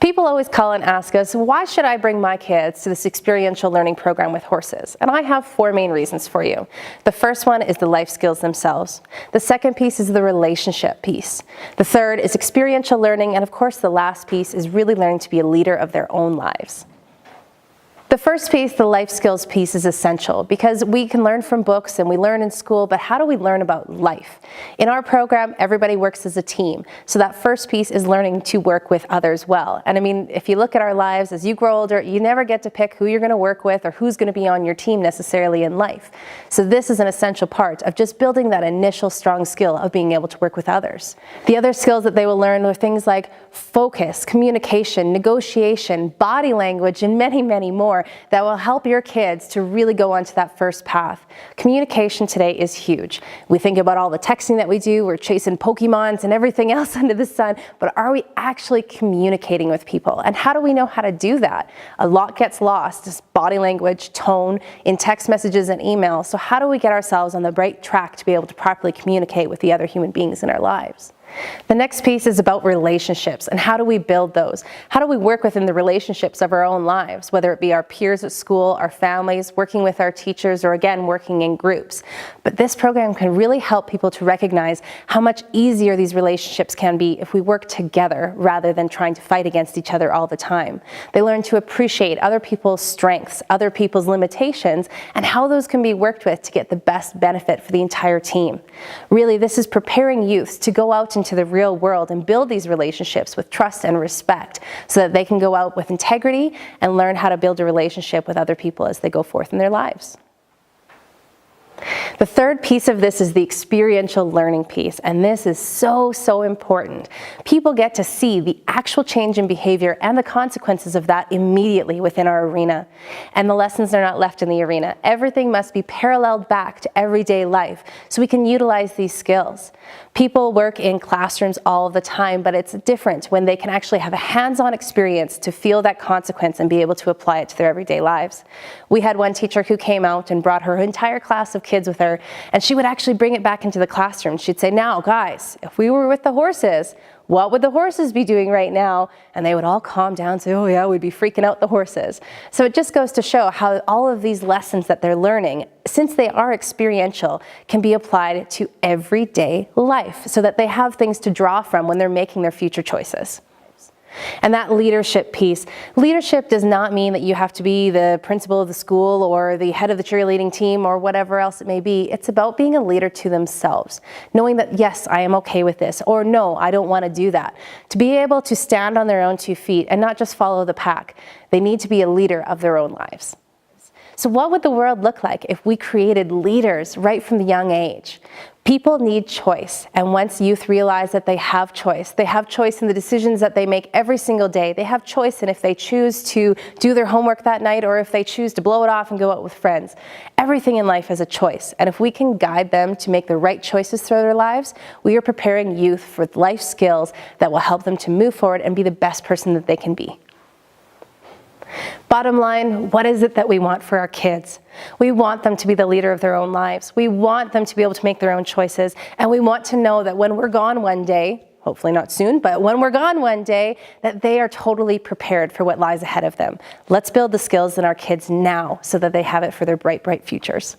People always call and ask us, why should I bring my kids to this experiential learning program with horses? And I have 4 main reasons for you. The first one is the life skills themselves. The second piece is the relationship piece. The third is experiential learning, and of course the last piece is really learning to be a leader of their own lives. The first piece, the life skills piece, is essential because we can learn from books and we learn in school, but how do we learn about life? In our program, everybody works as a team. So that first piece is learning to work with others well. And I mean, if you look at our lives, as you grow older, you never get to pick who you're going to work with or who's going to be on your team necessarily in life. So this is an essential part of just building that initial strong skill of being able to work with others. The other skills that they will learn are things like focus, communication, negotiation, body language, and many, many more that will help your kids to really go onto that first path. Communication today is huge. We think about all the texting that we do, we're chasing Pokemons and everything else under the sun, but are we actually communicating with people? And how do we know how to do that? A lot gets lost, just body language, tone, in text messages and emails. So how do we get ourselves on the right track to be able to properly communicate with the other human beings in our lives? The next piece is about relationships and how do we build those? How do we work within the relationships of our own lives, whether it be our peers at school, our families, working with our teachers, or again, working in groups. But this program can really help people to recognize how much easier these relationships can be if we work together rather than trying to fight against each other all the time. They learn to appreciate other people's strengths, other people's limitations, and how those can be worked with to get the best benefit for the entire team. Really, this is preparing youths to go out into the real world and build these relationships with trust and respect so that they can go out with integrity and learn how to build a relationship with other people as they go forth in their lives. The third piece of this is the experiential learning piece, and this is so important. People get to see the actual change in behavior and the consequences of that immediately within our arena. And the lessons are not left in the arena. Everything must be paralleled back to everyday life so we can utilize these skills. People work in classrooms all the time, but it's different when they can actually have a hands-on experience to feel that consequence and be able to apply it to their everyday lives. We had one teacher who came out and brought her entire class of kids with her, and she would actually bring it back into the classroom. She'd say, now guys, if we were with the horses, what would the horses be doing right now? And they would all calm down and say, oh yeah, we'd be freaking out the horses. So it just goes to show how all of these lessons that they're learning, since they are experiential, can be applied to everyday life so that they have things to draw from when they're making their future choices. And that leadership piece. Leadership does not mean that you have to be the principal of the school or the head of the cheerleading team or whatever else it may be. It's about being a leader to themselves. Knowing that, yes, I am okay with this, or no, I don't want to do that. To be able to stand on their own 2 feet and not just follow the pack. They need to be a leader of their own lives. So what would the world look like if we created leaders right from the young age? People need choice, and once youth realize that they have choice in the decisions that they make every single day. They have choice in if they choose to do their homework that night or if they choose to blow it off and go out with friends. Everything in life is a choice, and if we can guide them to make the right choices through their lives, we are preparing youth for life skills that will help them to move forward and be the best person that they can be. Bottom line, what is it that we want for our kids? We want them to be the leader of their own lives. We want them to be able to make their own choices. And we want to know that when we're gone one day, hopefully not soon, but when we're gone one day, that they are totally prepared for what lies ahead of them. Let's build the skills in our kids now so that they have it for their bright, bright futures.